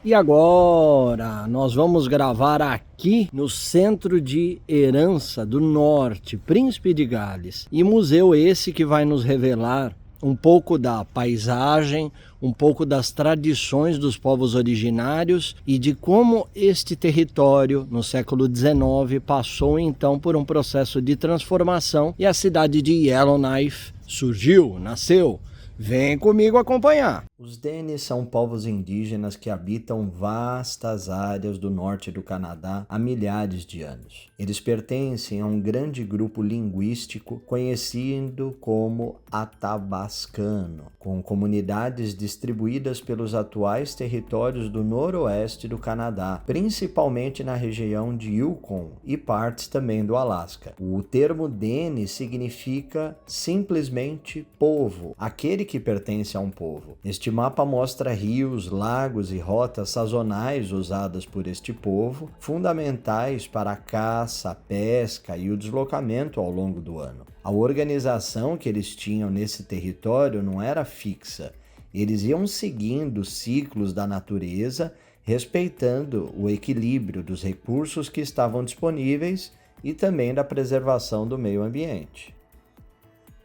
E agora nós vamos gravar aqui no Centro de Herança do Norte, Príncipe de Gales. E museu esse que vai nos revelar um pouco da paisagem, um pouco das tradições dos povos originários e de como este território no século XIX passou então por um processo de transformação e a cidade de Yellowknife surgiu, nasceu. Vem comigo acompanhar. Os Dene são povos indígenas que habitam vastas áreas do norte do Canadá há milhares de anos. Eles pertencem a um grande grupo linguístico conhecido como Athabascano, com comunidades distribuídas pelos atuais territórios do noroeste do Canadá, principalmente na região de Yukon e partes também do Alasca. O termo Dene significa simplesmente povo, aquele que pertence a um povo. Este mapa mostra rios, lagos e rotas sazonais usadas por este povo, fundamentais para a caça, a pesca e o deslocamento ao longo do ano. A organização que eles tinham nesse território não era fixa. Eles iam seguindo os ciclos da natureza, respeitando o equilíbrio dos recursos que estavam disponíveis e também da preservação do meio ambiente.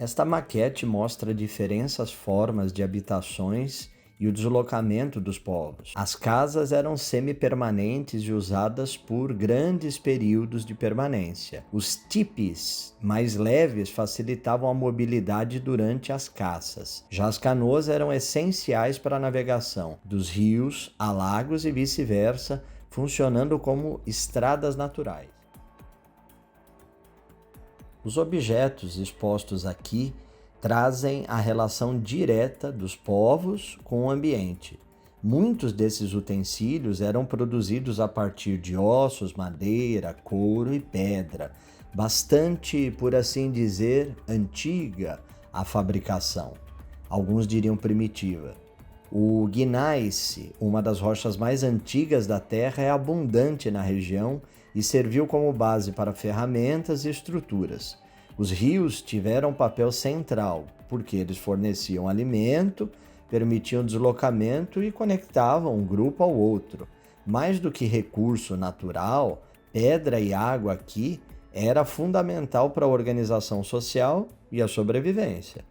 Esta maquete mostra diferentes formas de habitações e o deslocamento dos povos. As casas eram semi-permanentes e usadas por grandes períodos de permanência. Os tipis mais leves facilitavam a mobilidade durante as caças. Já as canoas eram essenciais para a navegação dos rios a lagos e vice-versa, funcionando como estradas naturais. Os objetos expostos aqui trazem a relação direta dos povos com o ambiente. Muitos desses utensílios eram produzidos a partir de ossos, madeira, couro e pedra, bastante, por assim dizer, antiga a fabricação. Alguns diriam primitiva. O gneiss, uma das rochas mais antigas da Terra, é abundante na região e serviu como base para ferramentas e estruturas. Os rios tiveram um papel central, porque eles forneciam alimento, permitiam deslocamento e conectavam um grupo ao outro. Mais do que recurso natural, pedra e água aqui era fundamental para a organização social e a sobrevivência.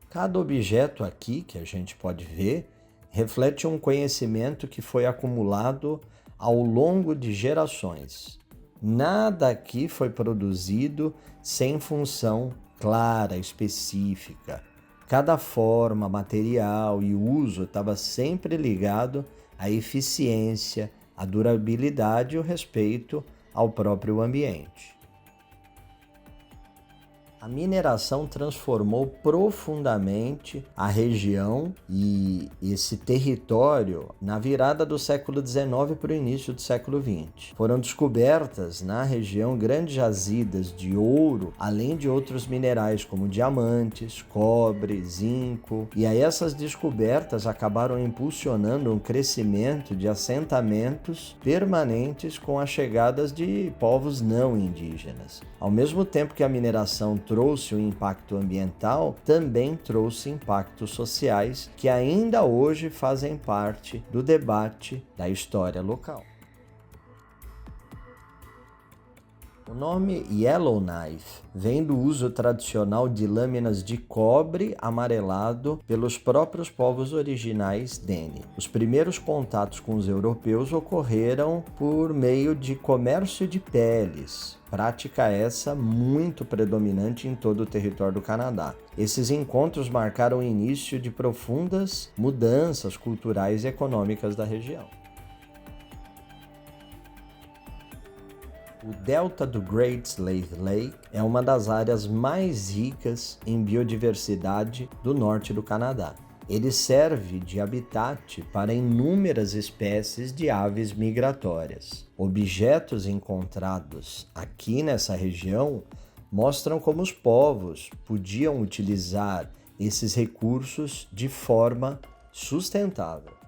Cada objeto aqui que a gente pode ver reflete um conhecimento que foi acumulado ao longo de gerações. Nada aqui foi produzido sem função clara, específica. Cada forma, material e uso estava sempre ligado à eficiência, à durabilidade e ao respeito ao próprio ambiente. A mineração transformou profundamente a região e esse território na virada do século XIX para o início do século XX. Foram descobertas na região grandes jazidas de ouro, além de outros minerais como diamantes, cobre, zinco. E aí essas descobertas acabaram impulsionando um crescimento de assentamentos permanentes com as chegadas de povos não indígenas. Ao mesmo tempo que a mineração trouxe um impacto ambiental, também trouxe impactos sociais que ainda hoje fazem parte do debate da história local. O nome Yellowknife vem do uso tradicional de lâminas de cobre amarelado pelos próprios povos originais Dene. Os primeiros contatos com os europeus ocorreram por meio de comércio de peles, prática essa muito predominante em todo o território do Canadá. Esses encontros marcaram o início de profundas mudanças culturais e econômicas da região. O delta do Great Slave Lake é uma das áreas mais ricas em biodiversidade do norte do Canadá. Ele serve de habitat para inúmeras espécies de aves migratórias. Objetos encontrados aqui nessa região mostram como os povos podiam utilizar esses recursos de forma sustentável.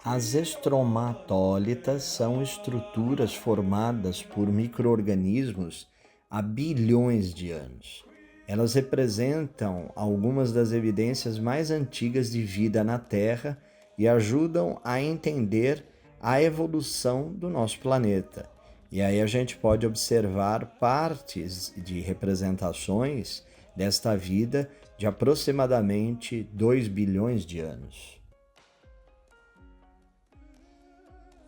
As estromatólitas são estruturas formadas por micro-organismos há bilhões de anos. Elas representam algumas das evidências mais antigas de vida na Terra e ajudam a entender a evolução do nosso planeta. E aí a gente pode observar partes de representações desta vida de aproximadamente 2 bilhões de anos.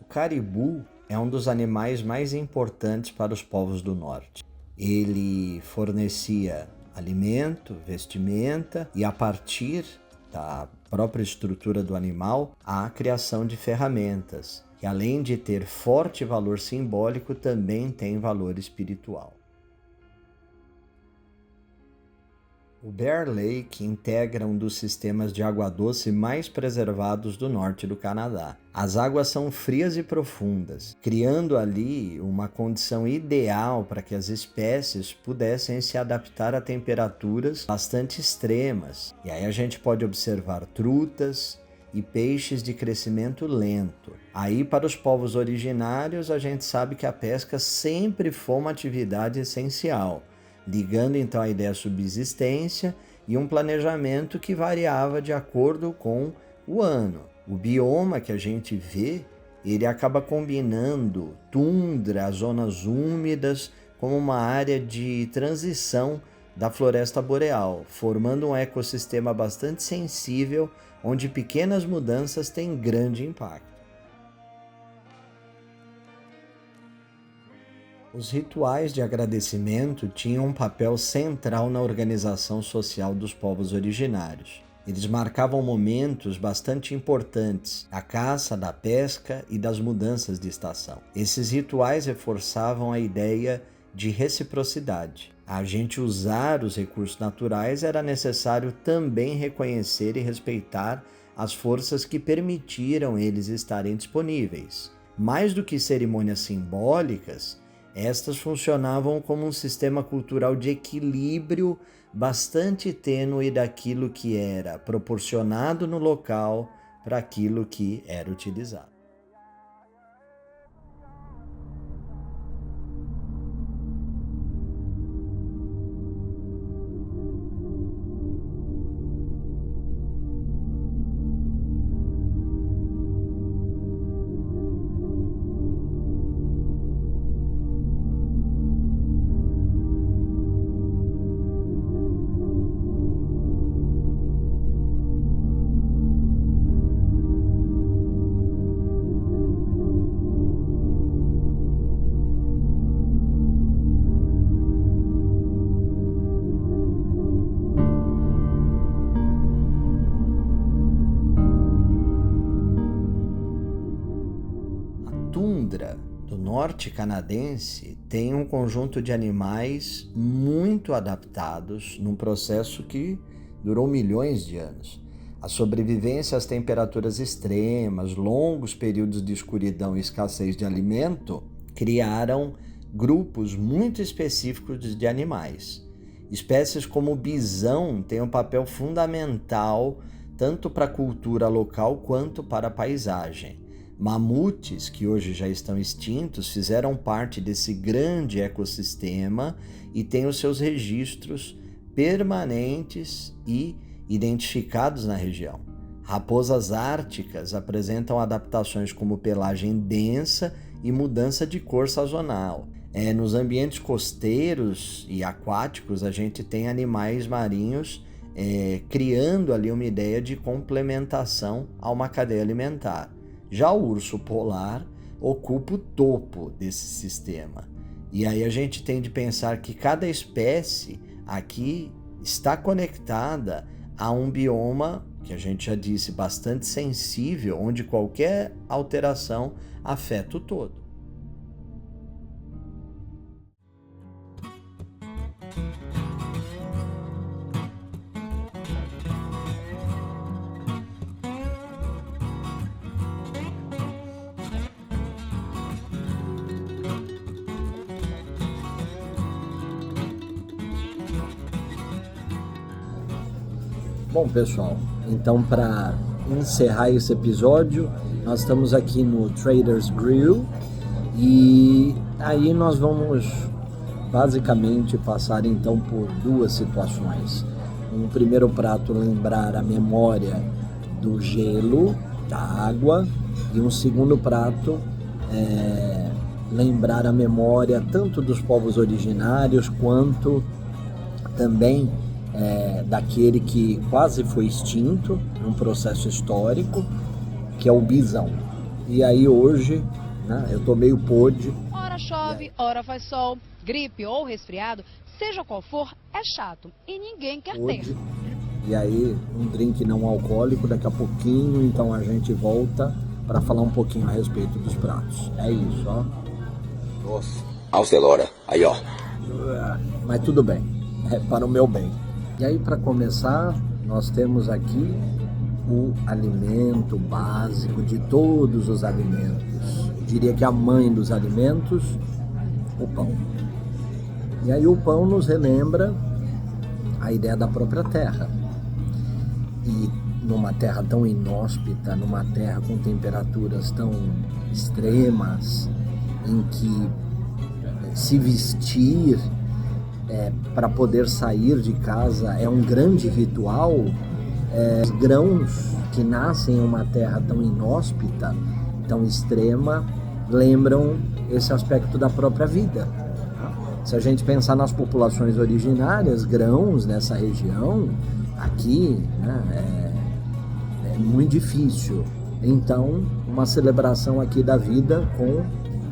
O caribu é um dos animais mais importantes para os povos do norte. Ele fornecia alimento, vestimenta e, a partir da própria estrutura do animal, a criação de ferramentas, que além de ter forte valor simbólico, também tem valor espiritual. O Bear Lake integra um dos sistemas de água doce mais preservados do norte do Canadá. As águas são frias e profundas, criando ali uma condição ideal para que as espécies pudessem se adaptar a temperaturas bastante extremas. E aí a gente pode observar trutas e peixes de crescimento lento. Aí, para os povos originários, a gente sabe que a pesca sempre foi uma atividade essencial, ligando então a ideia de subsistência e um planejamento que variava de acordo com o ano. O bioma que a gente vê, ele acaba combinando tundra, zonas úmidas, como uma área de transição da floresta boreal, formando um ecossistema bastante sensível, onde pequenas mudanças têm grande impacto. Os rituais de agradecimento tinham um papel central na organização social dos povos originários. Eles marcavam momentos bastante importantes, a caça, da pesca e das mudanças de estação. Esses rituais reforçavam a ideia de reciprocidade. A gente usar os recursos naturais era necessário também reconhecer e respeitar as forças que permitiram eles estarem disponíveis. Mais do que cerimônias simbólicas, estas funcionavam como um sistema cultural de equilíbrio bastante tênue daquilo que era proporcionado no local para aquilo que era utilizado. Tundra do norte canadense tem um conjunto de animais muito adaptados num processo que durou milhões de anos. A sobrevivência às temperaturas extremas, longos períodos de escuridão e escassez de alimento criaram grupos muito específicos de animais. Espécies como o bisão têm um papel fundamental tanto para a cultura local quanto para a paisagem. Mamutes, que hoje já estão extintos, fizeram parte desse grande ecossistema e têm os seus registros permanentes e identificados na região. Raposas árticas apresentam adaptações como pelagem densa e mudança de cor sazonal. Nos ambientes costeiros e aquáticos, a gente tem animais marinhos criando ali uma ideia de complementação a uma cadeia alimentar. Já o urso polar ocupa o topo desse sistema. E aí a gente tem de pensar que cada espécie aqui está conectada a um bioma, que a gente já disse, bastante sensível, onde qualquer alteração afeta o todo. Bom, pessoal, então para encerrar esse episódio, nós estamos aqui no Trader's Grill e aí nós vamos basicamente passar então por duas situações. Um primeiro prato lembrar a memória do gelo, da água, e um segundo prato lembrar a memória tanto dos povos originários quanto também daquele que quase foi extinto num processo histórico, que é o bisão. E aí hoje, né, eu tô meio podre. Ora chove, ora faz sol, gripe ou resfriado, seja qual for, é chato e ninguém quer ter. E aí um drink não alcoólico daqui a pouquinho, então a gente volta para falar um pouquinho a respeito dos pratos. É isso, ó. Nossa. Alcelora, aí ó. Mas tudo bem, é para o meu bem. E aí, para começar, nós temos aqui o alimento básico de todos os alimentos. Eu diria que a mãe dos alimentos, o pão. E aí o pão nos relembra a ideia da própria terra. E numa terra tão inóspita, numa terra com temperaturas tão extremas, em que se vestir para poder sair de casa é um grande ritual, os grãos que nascem em uma terra tão inóspita, tão extrema, lembram esse aspecto da própria vida. Se a gente pensar nas populações originárias, grãos nessa região, aqui, né, é muito difícil. Então, uma celebração aqui da vida com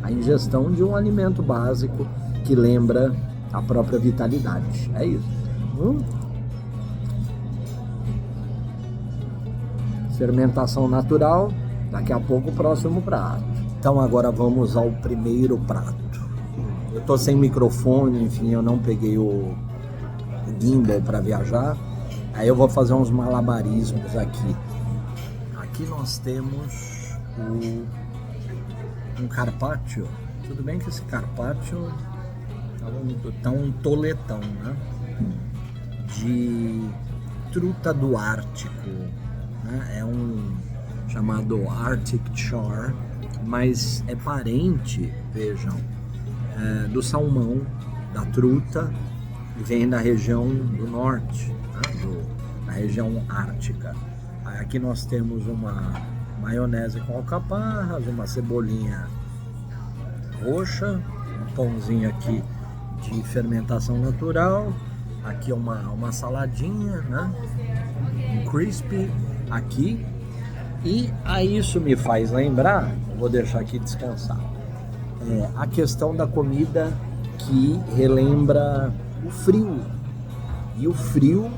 a ingestão de um alimento básico que lembra a própria vitalidade. É isso. Fermentação natural. Daqui a pouco o próximo prato. Então agora vamos ao primeiro prato. Eu tô sem microfone, enfim, eu não peguei o gimbal para viajar. Aí eu vou fazer uns malabarismos aqui. Aqui nós temos um carpaccio. Tudo bem que esse carpaccio tá um toletão, né? De truta do Ártico, né? É um chamado Arctic Char, mas é parente, vejam, do salmão, da truta, e vem da região do norte, né? Da região ártica. Aqui nós temos uma maionese com alcaparras, uma cebolinha roxa, um pãozinho aqui de fermentação natural, aqui uma saladinha, né? Um crispy aqui, e aí isso me faz lembrar, vou deixar aqui descansar, a questão da comida que relembra o frio, e o frio,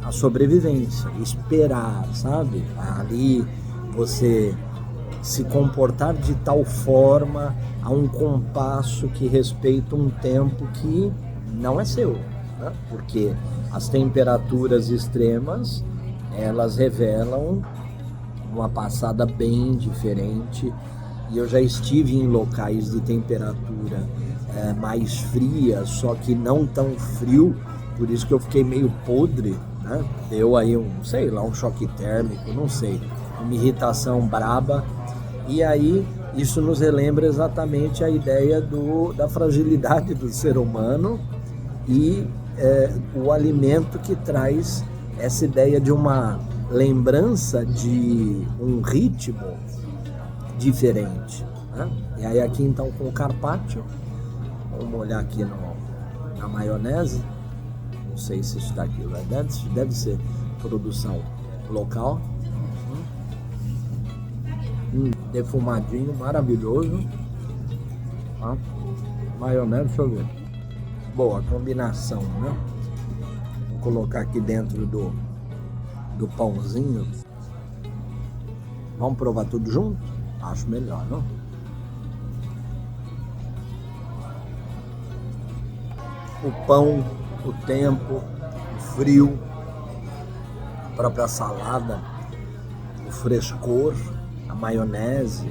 a sobrevivência, esperar, sabe? Ali você se comportar de tal forma a um compasso que respeita um tempo que não é seu, né? Porque as temperaturas extremas, elas revelam uma passada bem diferente, e eu já estive em locais de temperatura mais fria, só que não tão frio, por isso que eu fiquei meio podre, né? Deu aí um choque térmico, não sei, uma irritação braba. E aí isso nos relembra exatamente a ideia da fragilidade do ser humano e o alimento que traz essa ideia de uma lembrança de um ritmo diferente, né? E aí aqui então com o carpaccio, vamos olhar aqui na maionese, não sei se isso está aqui, deve ser produção local. Defumadinho, maravilhoso. Maionese, deixa eu ver. Boa combinação, né? Vou colocar aqui dentro do pãozinho. Vamos provar tudo junto? Acho melhor, não? O pão, o tempo, o frio, a própria salada, o frescor, a maionese,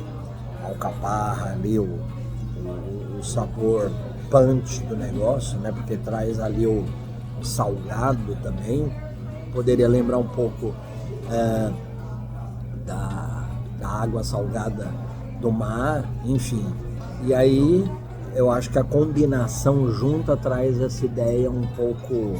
a alcaparra ali, o sabor punch do negócio, né? Porque traz ali o salgado também. poderia lembrar um pouco da água salgada do mar, enfim. E aí eu acho que a combinação junta traz essa ideia um pouco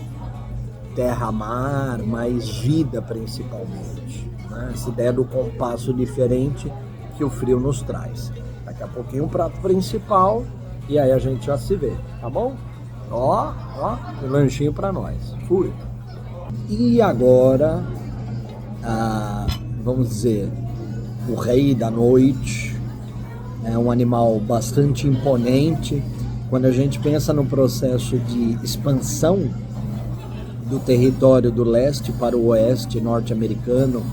terra-mar, mais vida principalmente, né? Essa ideia do compasso diferente que o frio nos traz. Daqui a pouquinho o prato principal e aí a gente já se vê, tá bom? Ó, um lanchinho pra nós. Fui! E agora, vamos dizer, o rei da noite, é um animal bastante imponente. Quando a gente pensa no processo de expansão do território do leste para o oeste norte-americano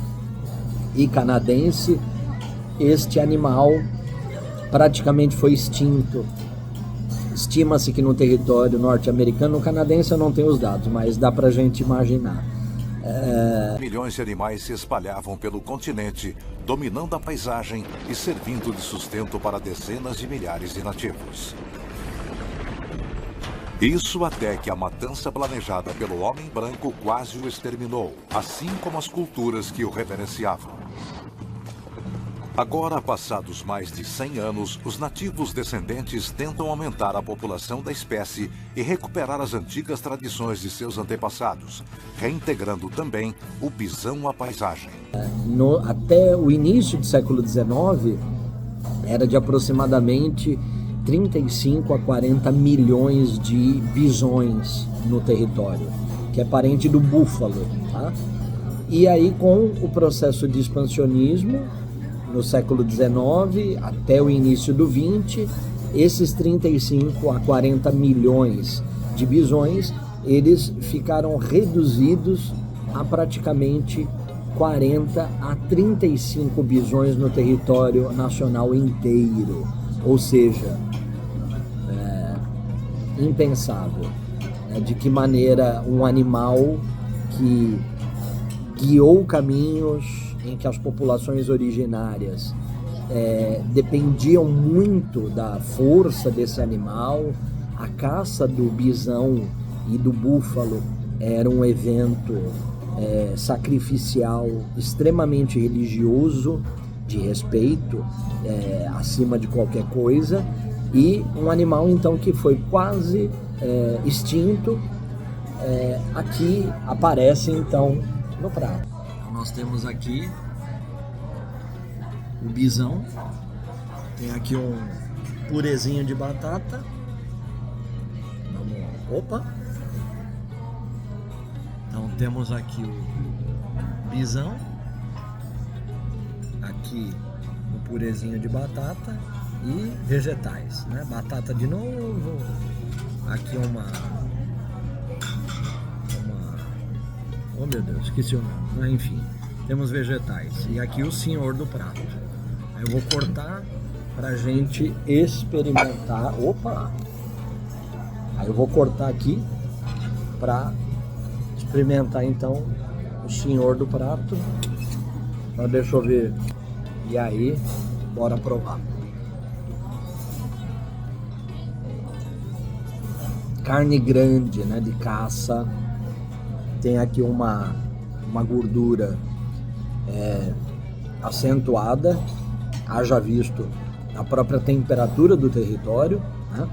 e canadense, este animal praticamente foi extinto. Estima-se que no território norte-americano, canadense eu não tenho os dados, mas dá pra gente imaginar. Milhões de animais se espalhavam pelo continente, dominando a paisagem e servindo de sustento para dezenas de milhares de nativos. Isso até que a matança planejada pelo homem branco quase o exterminou, assim como as culturas que o reverenciavam. Agora, passados mais de 100 anos, os nativos descendentes tentam aumentar a população da espécie e recuperar as antigas tradições de seus antepassados, reintegrando também o bisão à paisagem. Até o início do século XIX, era de aproximadamente 35 a 40 milhões de bisões no território, que é parente do búfalo, tá? E aí, com o processo de expansionismo, no século XIX até o início do XX, esses 35 a 40 milhões de bisões, eles ficaram reduzidos a praticamente 40 a 35 bisões no território nacional inteiro. Ou seja, impensável, né? De que maneira um animal que guiou caminhos em que as populações originárias dependiam muito da força desse animal, a caça do bisão e do búfalo era um evento sacrificial extremamente religioso, de respeito acima de qualquer coisa, e um animal então que foi quase extinto, aqui aparece então no prato. Nós temos aqui o bisão, tem aqui um purezinho de batata. Opa! Então temos aqui o bisão, aqui o purezinho de batata e vegetais, né? Batata de novo, aqui uma oh meu Deus, esqueci o nome, mas enfim, temos vegetais. E aqui o senhor do prato. Aí eu vou cortar pra gente experimentar. Opa! Aí eu vou cortar aqui pra experimentar então o senhor do prato. Então deixa eu ver. E aí, bora provar. Carne grande, né, de caça. Tem aqui uma gordura acentuada, haja visto a própria temperatura do território, né?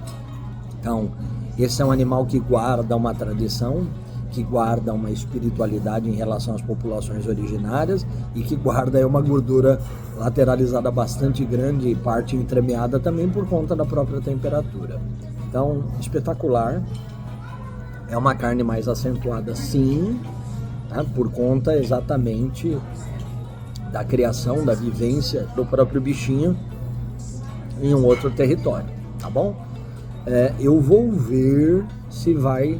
Então, esse é um animal que guarda uma tradição, que guarda uma espiritualidade em relação às populações originárias e que guarda uma gordura lateralizada bastante grande e parte entremeada também por conta da própria temperatura. Então, espetacular. É uma carne mais acentuada, sim, tá? Por conta exatamente da criação, da vivência do próprio bichinho em um outro território, tá bom? Eu vou ver se vai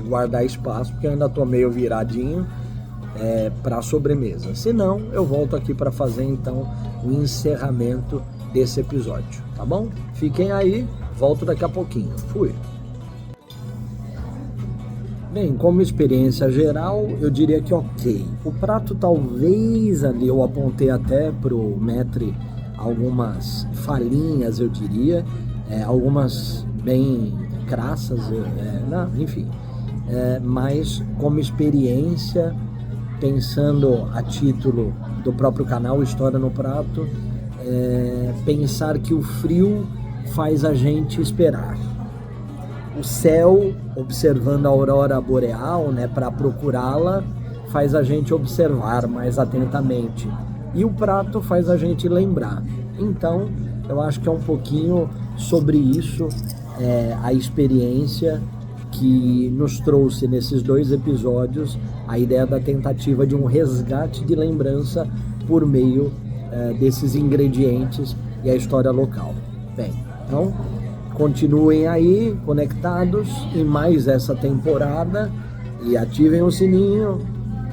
guardar espaço, porque eu ainda tô meio viradinho para a sobremesa. Se não, eu volto aqui para fazer então o encerramento desse episódio, tá bom? Fiquem aí, volto daqui a pouquinho. Fui! Bem, como experiência geral, eu diria que ok. O prato talvez ali, eu apontei até pro maître algumas falhinhas, eu diria, algumas bem crassas, enfim. Mas como experiência, pensando a título do próprio canal História no Prato, pensar que o frio faz a gente esperar. O céu, observando a aurora boreal, né, para procurá-la, faz a gente observar mais atentamente. E o prato faz a gente lembrar. Então, eu acho que é um pouquinho sobre isso, a experiência que nos trouxe nesses 2 episódios a ideia da tentativa de um resgate de lembrança por meio desses ingredientes e a história local. Bem, então continuem aí conectados em mais essa temporada e ativem o sininho,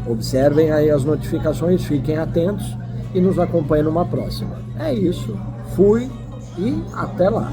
observem aí as notificações, fiquem atentos e nos acompanhem numa próxima. É isso, fui e até lá!